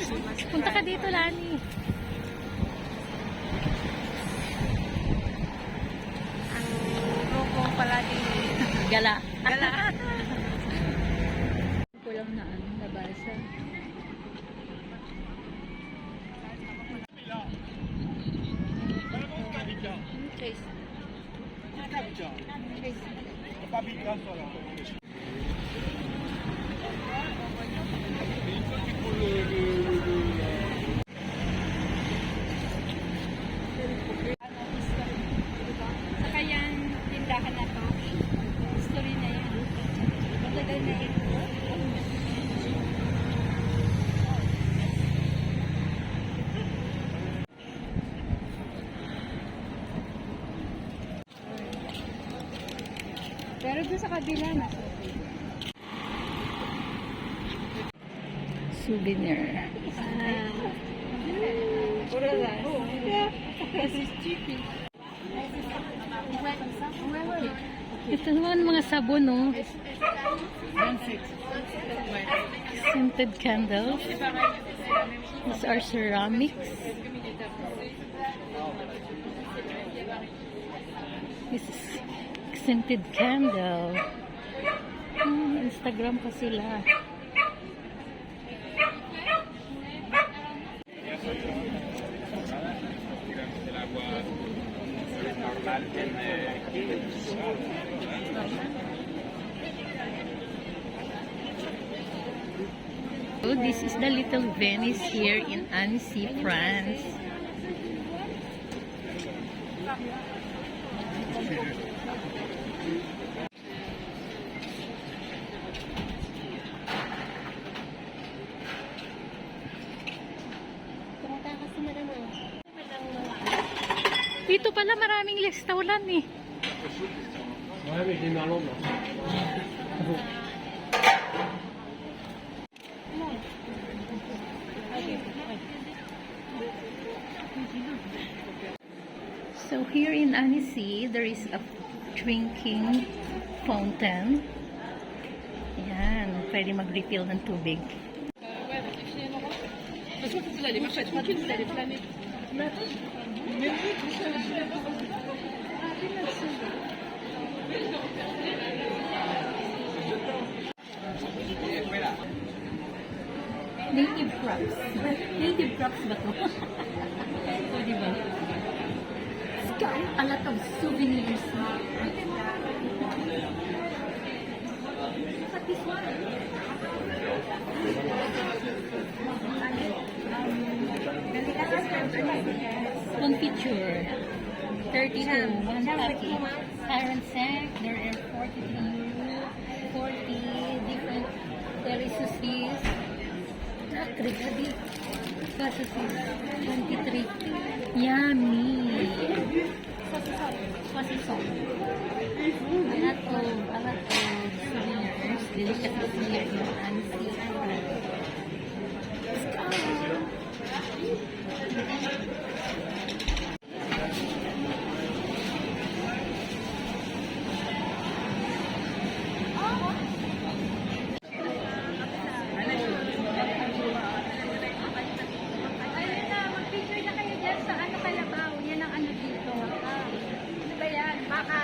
Punta ka dito, Lani. Ang grupo pala din. Gala. Gala. Kulang na ano, nabasa. Trace. Saka yan, tindahan na to. History na yan. Matagal na ito. Pero doon sa kabila na. Souvenir. Puro lang. Yeah. This is cheapy. Ito naman mga sabon, no? Scented candles. These are ceramics. This is scented candle. Instagram pa sila. So this is the little Venice here in Annecy, France. Dito pala maraming restaurant eh. So here in Annecy, there is a drinking fountain. Yan, pwede mag-refill ng tubig. Native crops. Native crops ba to? O, diba? Sky, a lot of souvenirs. Look at this one. One picture. 32. One copy. Iron sack. There are 40 different recipes. Krigadi. Recipes. 23. Yummy. Sosisong. A lot of souvenirs. Delicious here in Annecy.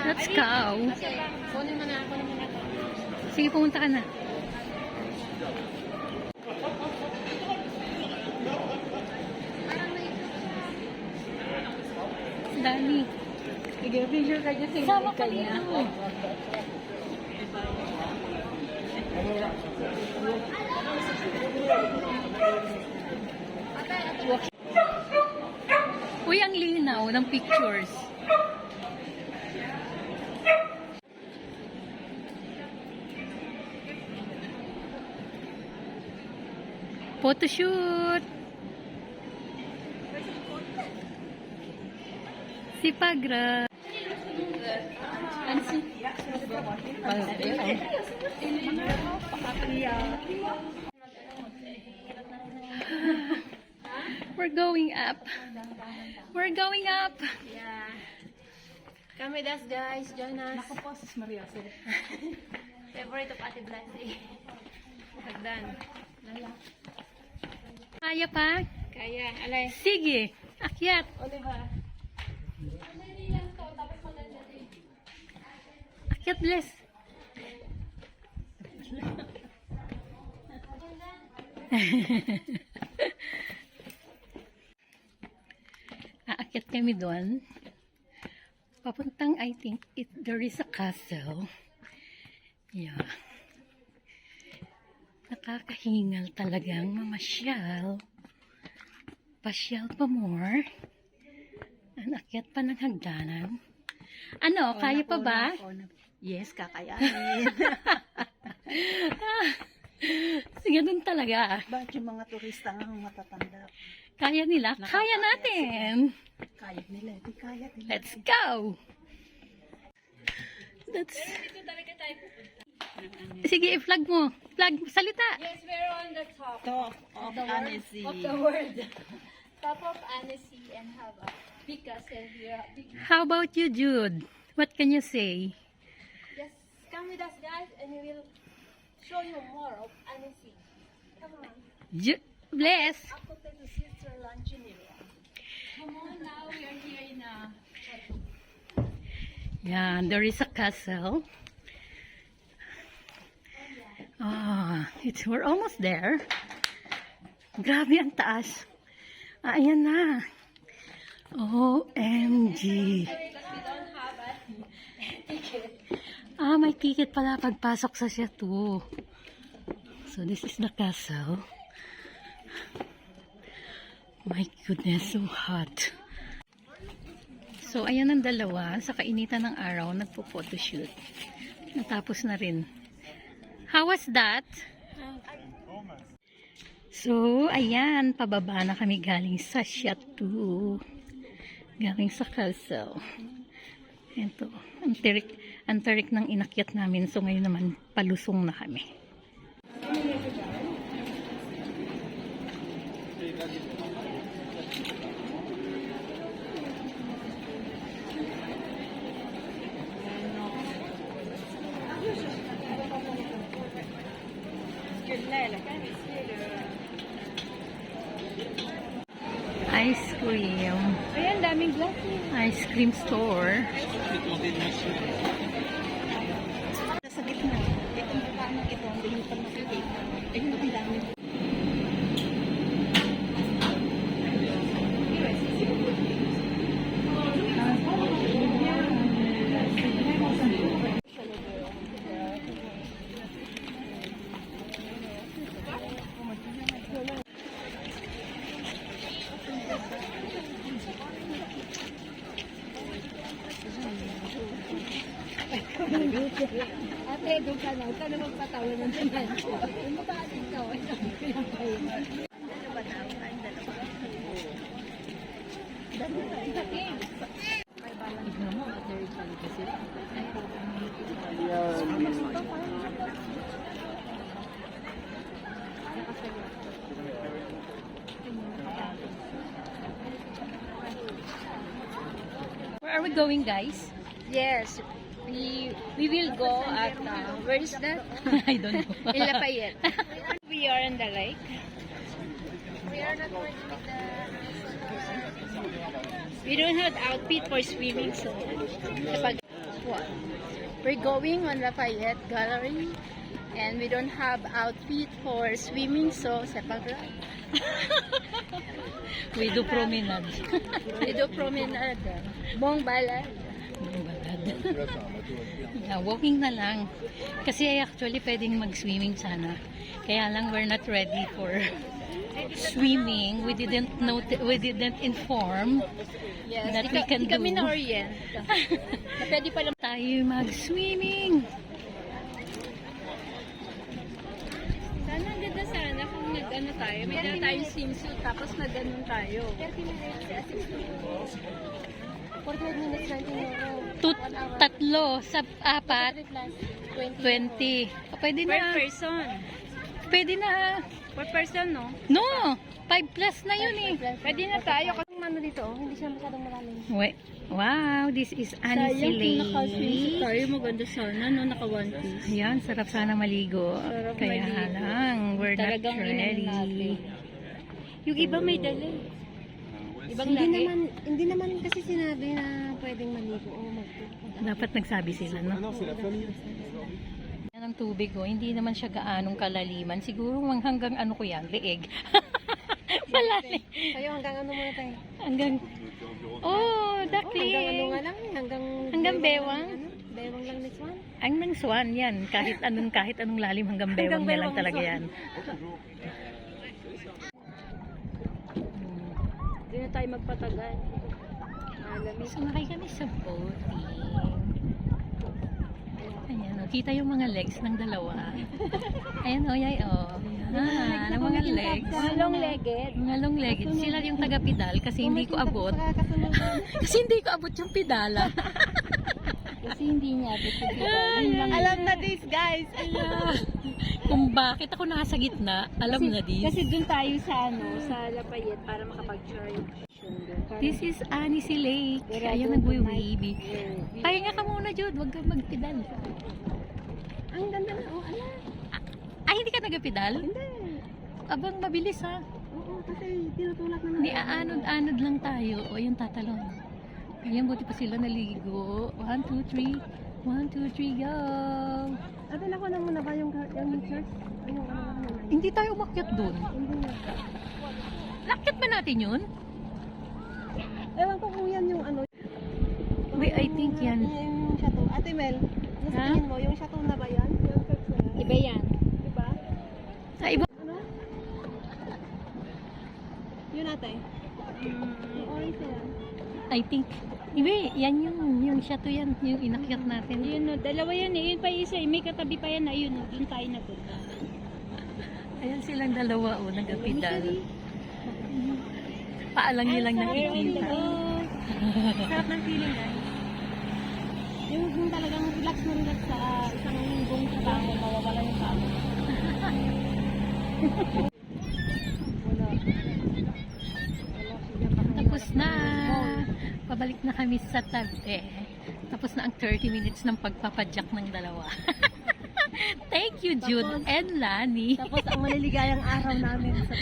Let's go. Kunin mo na. Sige, pumunta ka na. Dani. Sige, picture ka dyan. Sama ka dito. Uy, ang linaw ng pictures. Photoshoot. Si Pagra. We're going up. We're going up. Yeah. Come with us, guys. Join us. Naku po, sis Maria. Favorite of Ate Blasey. Hagdan. Hi Kaya pa? Kaya, alay. Sige, akyat. O, diba? Madali lang to, tapos maganda din. Akyat, Bless. Aakyat kami doon. Papuntang, I think, there is a castle. Yeah. Nakakahingal talagang mamasyal. Pasyal pa more. Anakyat pa ng hagdanan. Ano, kaya pa ba? Yes, kakayanin. Sige, doon talaga. Bakit yung mga turista nga matatanda? Kaya nila. Kaya natin. Kaya nila, di kaya nila. Let's go! That's... Dito talaga tayo pupunta. Sige, i-flag mo. Flag, salita. Yes, we're on the top. Top of Annecy. Of the world. Top of Annecy and have a big castle here. How about you, Jude? What can you say? Just come with us, guys, and we will show you more of Annecy. Come on. Bless. Ako tayo sister lunch area. Come on, now we are here in a... Yeah, there is a castle. We're almost there. Grabe ang taas. Ayan na. OMG. May ticket pala pagpasok sa siya to. So this is the castle. My goodness, so hot. So ayan ang dalawa, sa kainitan ng araw, nagpo-photoshoot. Natapos na rin. How was that? So, ayan, pababa na kami galing sa Chateau. Galing sa castle. Ito, ang tarik ng inakyat namin. So, ngayon naman, palusong na kami. Ice cream. Ayan, daming glass. Ice cream store. Sa gitna, itong paano ito, ang dinipan na sa gitna. Ayun, ang dami. Ate, doon ka na. Huwag ka na magpatawa ng tinan ko. Yung mukha ikaw. Tignan mo, very funny kasi. Where are we going, guys? Yes, we will go at, where is that? I don't know. In Lafayette. We are in the lake. We are not going with the... We don't have outfit for swimming, so... What? We're going on Lafayette Gallery, and we don't have outfit for swimming, so separat. We do promenade. We do promenade. Bong balad. Yeah, walking na lang. Kasi actually pwedeng mag-swimming sana. Kaya lang we're not ready for swimming. We didn't inform Yes, that we can di kami do. na-orient. Na pwede pala Tayo mag-swimming. sana ang ganda sana kung nag-ano tayo. May dala tayong swimsuit tapos nag-anon tayo. 30 minutes. 48 minutes 19 euro. Tatlo sa apat. 20. Pwede Per na. person. Pwede na. Per person, no? No. 5 plus na yun eh. Pwede na tayo. Kasi ano dito, hindi siya masyadong malalim. Wow, this is Annecy Lake. tayo. Maganda sana, no? Naka one piece. Ayan, sarap sana maligo. Sarap Kaya maligo. lang, we're not Talagang inano natin. ready. Yung iba may dala. Ibang Hindi naman kasi sinabi na pwedeng maligo o Dapat nagsabi sila, no? Yan ang tubig, oh. Hindi naman siya gaanong kalaliman. Siguro hanggang ano ko yan, leeg. Malalim. Kayo hanggang ano muna tayo? Hanggang, oh, dakli. Hanggang ano nga lang, Hanggang bewang. Bewang lang this one. Hanggang swan yan. Kahit anong lalim hanggang bewang niya lang bewang talaga swan. yan. Hindi na tayo magpatagal. Malamig. Sumakay kami sa boating. Ayan, oh, kita yung mga legs ng dalawa. Ayan, oh, yay, oh. Ayan, ang mga legs. Mga long-legged. Mga long-legged. Sila yung taga-pedal kasi hindi ko abot. Kasi hindi ko abot yung pedala. Kasi hindi niya abot yung Alam na this, guys. Kung bakit ako nasa gitna, alam na this. Kasi dun tayo sa sa Lafayette para makapag-try. This is Annecy Lake. Ayan, nagwe-wavy. Pahinga ka muna, Jude. Huwag kang magpedal. Ang ganda na, oh, ala. Ay, hindi ka nagpedal? Hindi. Abang mabilis, ha? Oo, kasi tinutulak na Hindi, aanod-anod lang tayo. O, yung tatalon. Ayan, buti pa sila naligo. 1, 2, 3. 1, 2, 3, go! Ate, nakuha na muna ba yung church? Ay, yung ano naman. Hindi tayo umakyat dun. Hindi na. Lakyat ba natin yun? Ewan ko kung yan yung ano. Wait, I think yan. Yung chateau. Ate Mel, nasa Ha? tingin mo, yung chateau na ba yan? Yung church na yan? Iba yan. Diba? Sa iba. Ano? Yun ate. Yung orange na yan. I think. Ibe, yan yung chateau yan. Yung inakyat natin. Yun, no, dalawa yan eh. Yun pa isa eh. May katabi pa yan. Ayun, no, dun tayo napunta. Ayan silang dalawa, oh, nagapidal. Paalang nilang nakikita. Sarap ng feeling, guys. Yung talagang relax na relax sa isang linggong trabaho, mawawala yung tao. Tapos na. Pabalik na kami sa tabi. Tapos na ang 30 minutes ng pagpapadyak ng dalawa. Thank you, Jude Tapos- and Lani. Tapos ang maliligayang araw namin sa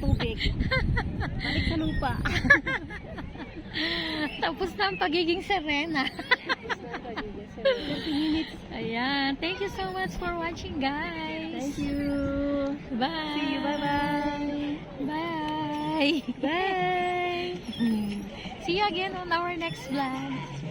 tubig. Balik sa lupa. Tapos na ang pagiging serena. 30 minutes. Ayan. Thank you so much for watching, guys. Thank you. Bye. See you. Bye-bye. Bye. Bye. See you again on our next vlog.